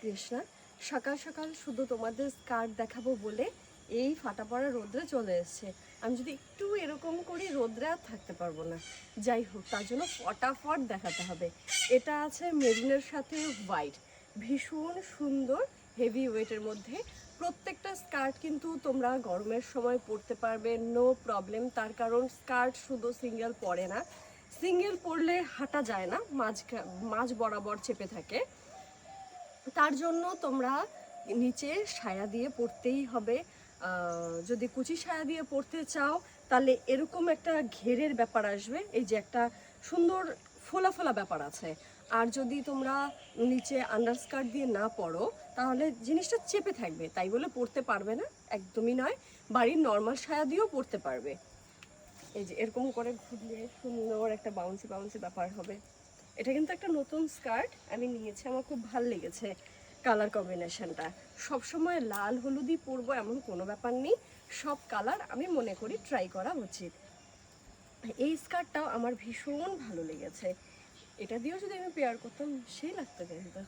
কৃষ্ণা। সকাল সকাল শুধু তোমাদের স্কার্ট দেখাবো বলে এই ফাটা পড়া রোদ্রে চলে এসছে। আমি যদি একটু এরকম করি রোদ্রে আর থাকতে পারবো না। যাই হোক, তার জন্য ফটাফট দেখাতে হবে। এটা আছে মেরুনের সাথে হোয়াইট, ভীষণ সুন্দর হেভি ওয়েটের মধ্যে। প্রত্যেকটা স্কার্ট কিন্তু তোমরা গরমের সময় পরতে পারবে, নো প্রবলেম। তার কারণ স্কার্ট শুধু সিঙ্গেল পরে না, সিঙ্গেল পরলে হাঁটা যায় না, মাঝ বরাবর চেপে থাকে। তার জন্য তোমরা নিচে সায়া দিয়ে পরতেই হবে। যদি কুচি সায়া দিয়ে পরতে চাও তাহলে এরকম একটা ঘেরের ব্যাপার আসবে, এই যে একটা সুন্দর ফোলা ফোলা ব্যাপার আছে। আর যদি তোমরা নিচে আন্ডারস্কার্ট দিয়ে না পরো তাহলে জিনিসটা চেপে থাকবে, তাই বলে পরতে পারবে না, একদমই নয়। বাড়ির নর্মাল সায়া দিয়েও পরতে পারবে। এই যে এরকম করে ঘুরলে সুন্দর একটা বাউন্সি বাউন্সি ব্যাপার হবে। এটা কিন্তু একটা নতুন স্কার্ট আমি নিয়েছি, আমার খুব ভালো লেগেছে কালার কম্বিনেশনটা। সবসময় লাল হলুদই পরবো এমন কোনো ব্যাপার নেই, সব কালার আমি মনে করি ট্রাই করা উচিত। এই স্কার্টটাও আমার ভীষণ ভালো লেগেছে। এটা দিয়েও যদি আমি পেয়ার করতাম সেই লাগতো কিন্তু,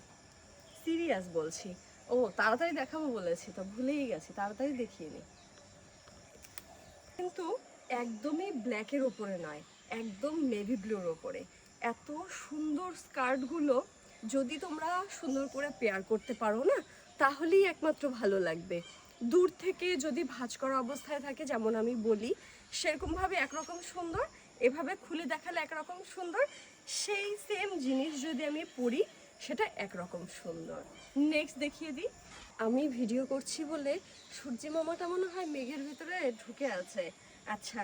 সিরিয়াস বলছি। ও তাড়াতাড়ি দেখাবো বলেছি তো ভুলেই গেছি, তাড়াতাড়ি দেখিয়ে নিই। কিন্তু একদমই ব্ল্যাকের ওপরে নয়, একদম নেভি ব্লুর ওপরে। এত সুন্দর স্কার্টগুলো যদি তোমরা সুন্দর করে পেয়ার করতে পারো না তাহলেই একমাত্র ভালো লাগবে। দূর থেকে যদি ভাঁজ করা অবস্থায় থাকে, যেমন আমি বলি, সেরকমভাবে একরকম সুন্দর, এভাবে খুলে দেখালে একরকম সুন্দর, সেই সেম জিনিস যদি আমি পরি সেটা একরকম সুন্দর। নেক্সট দেখিয়ে দিই। আমি ভিডিও করছি বলে সূর্যি মামাটা মনে হয় মেঘের ভিতরে ঢুকে আছে। আচ্ছা,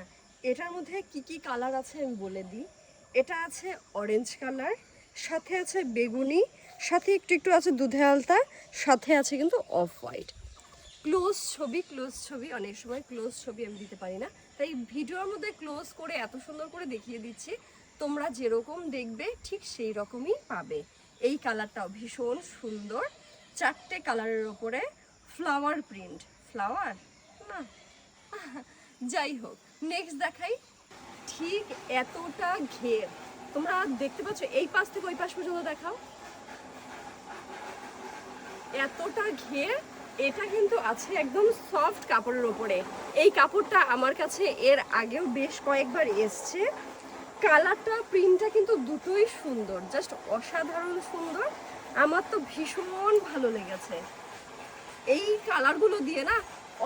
এটার মধ্যে কি কি কালার আছে আমি বলে দিই। এটা আছে অরেঞ্জ কালার, সাথে আছে বেগুনি, সাথে একটু একটু আছে দুধে আলতা, সাথে আছে কিন্তু অফ হোয়াইট। ক্লোজ ছবি অনেক সময় ক্লোজ ছবি আমি দিতে পারি না, তাই ভিডিওর মধ্যে ক্লোজ করে এত সুন্দর করে দেখিয়ে দিচ্ছি। তোমরা যেরকম দেখবে ঠিক সেই রকমই পাবে। এই কালারটাও ভীষণ সুন্দর, চারটে কালারের ওপরে ফ্লাওয়ার প্রিন্ট, ফ্লাওয়ার না যাই হোক, নেক্সট দেখাই। ঠিক এতটা ঘের তোমরা দেখতে পাচ্ছ, এই পাশ থেকে ওই পাশ পর্যন্ত দেখাও, এতটা ঘের। এটা কিন্তু আছে একদম সফট কাপড়ের ওপরে। এই কাপড়টা আমার কাছে এর আগেও বেশ কয়েকবার এসছে। কালারটা প্রিন্টটা কিন্তু দুটোই সুন্দর, জাস্ট অসাধারণ সুন্দর। আমার তো ভীষণ ভালো লেগেছে। এই কালারগুলো দিয়ে না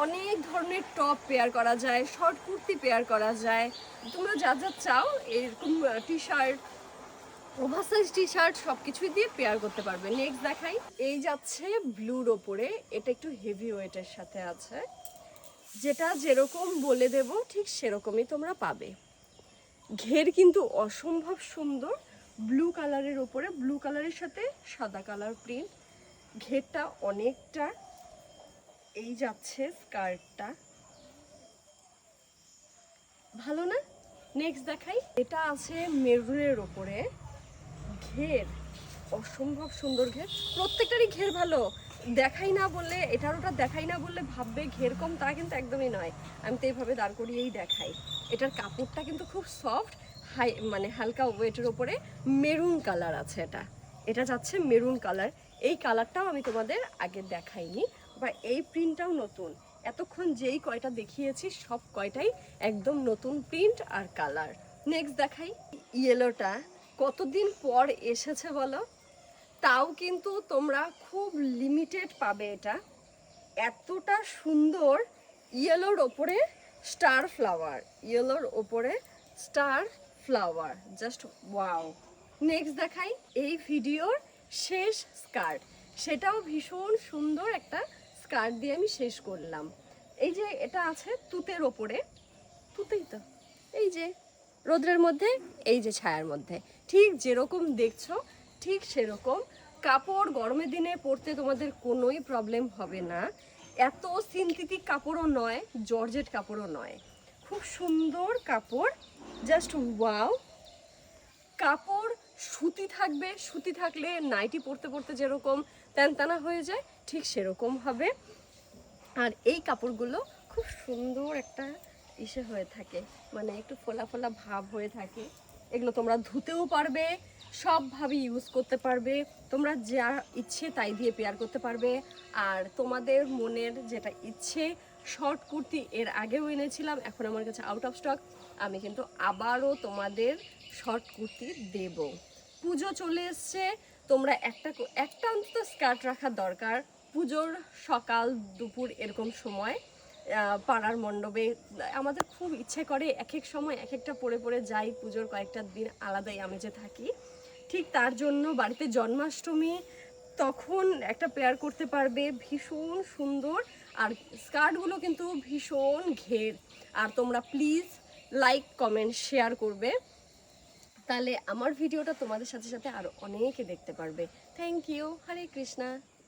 অনেক ধরনের টপ পেয়ার করা যায়, শর্ট কুর্তি পেয়ার করা যায়, তোমরা যা যা চাও এরকম T shirt, oversize T shirt সব কিছুই দিয়ে পেয়ার করতে পারবে। নেক্সট দেখাই। এই যাচ্ছে ব্লুর ওপরে, এটা একটু হেভি ওয়েটের সাথে আছে, যেটা যেরকম বলে দেব ঠিক সেরকমই তোমরা পাবে। ঘের কিন্তু অসম্ভব সুন্দর, ব্লু কালারের ওপরে, ব্লু কালারের সাথে সাদা কালার প্রিন্ট, ঘেরটা অনেকটা। এই যাচ্ছে স্কার্টটা, ভালো না? নেক্সট দেখাই। এটা আছে মেরুনের ওপরে, ঘের অসম্ভব সুন্দর ঘের, প্রত্যেকটারই ঘের ভালো। দেখাই না বললে, এটার ওটা দেখাই না বললে ভাববে ঘের কম, তা কিন্তু একদমই নয়। আমি তো এইভাবে দাঁড় করিয়েই দেখাই। এটার কাপড়টা কিন্তু খুব সফট, হাই মানে হালকা ওয়েটের ওপরে মেরুন কালার আছে। এটা যাচ্ছে মেরুন কালার। এই কালারটাও আমি তোমাদের আগে দেখাইনি, বা এই প্রিন্টটাও নতুন। এতক্ষণ যেই কয়টা দেখিয়েছি সব কয়টাই একদম নতুন প্রিন্ট আর কালার। নেক্সট দেখাই। ইয়েলোটা কতদিন পর এসেছে বলো, তাও কিন্তু তোমরা খুব লিমিটেড পাবে। এটা এতটা সুন্দর, ইয়েলোর ওপরে স্টার ফ্লাওয়ার, ইয়েলোর ওপরে star flower, just wow. Next দেখাই। এই ভিডিওর শেষ স্কার্ট, সেটাও ভীষণ সুন্দর একটা স্কার্ট দিয়ে আমি শেষ করলাম। এই যে এটা আছে তুতের ওপরে, তুতেই তো, এই যে রোদ্রের মধ্যে, এই যে ছায়ার মধ্যে, ঠিক যেরকম দেখছো ঠিক সেরকম কাপড়। গরমের দিনে পরতে তোমাদের কোনোই প্রবলেম হবে না। এত সিনথেটিক কাপড়ও নয়, জর্জেট কাপড়ও নয়, খুব সুন্দর কাপড়, জাস্ট ওয়াও। কাপড় সুতি থাকবে, সুতি থাকলে নাইটি পরতে পরতে যেরকম তেনতানা হয়ে যায় ঠিক সেরকম হবে। আর এই কাপড়গুলো খুব সুন্দর একটা ইসে হয়ে থাকে, মানে একটু ফোলা ফোলা ভাব হয়ে থাকে। এগুলো তোমরা ধুতেও পারবে, সবভাবে ইউজ করতে পারবে, তোমরা যা ইচ্ছে তাই দিয়ে পেয়ার করতে পারবে। আর তোমাদের মনের যেটা ইচ্ছে, শর্ট কুর্তি এর আগেও এনেছিলাম, এখন আমার কাছে আউট অফ স্টক, আমি কিন্তু আবারও তোমাদের শর্ট কুর্তি দেব। পুজো চলে এসছে, তোমরা একটা অন্তত স্কার্ট রাখার দরকার। পুজোর সকাল দুপুর এরকম সময় পাড়ার মণ্ডপে আমাদের খুব ইচ্ছে করে এক এক সময় এক একটা পরে পরে যাই, পুজোর কয়েকটা দিন আলাদাই আমেজে থাকি। ঠিক তার জন্য বাড়িতে জন্মাষ্টমী, তখন একটা পেয়ার করতে পারবে, ভীষণ সুন্দর। আর স্কার্টগুলো কিন্তু ভীষণ ঘের। আর তোমরা প্লিজ লাইক কমেন্ট শেয়ার করবে, তাহলে আমার ভিডিওটা তোমাদের সাথে সাথে আরও অনেকে দেখতে পারবে। Thank you. হরে কৃষ্ণা।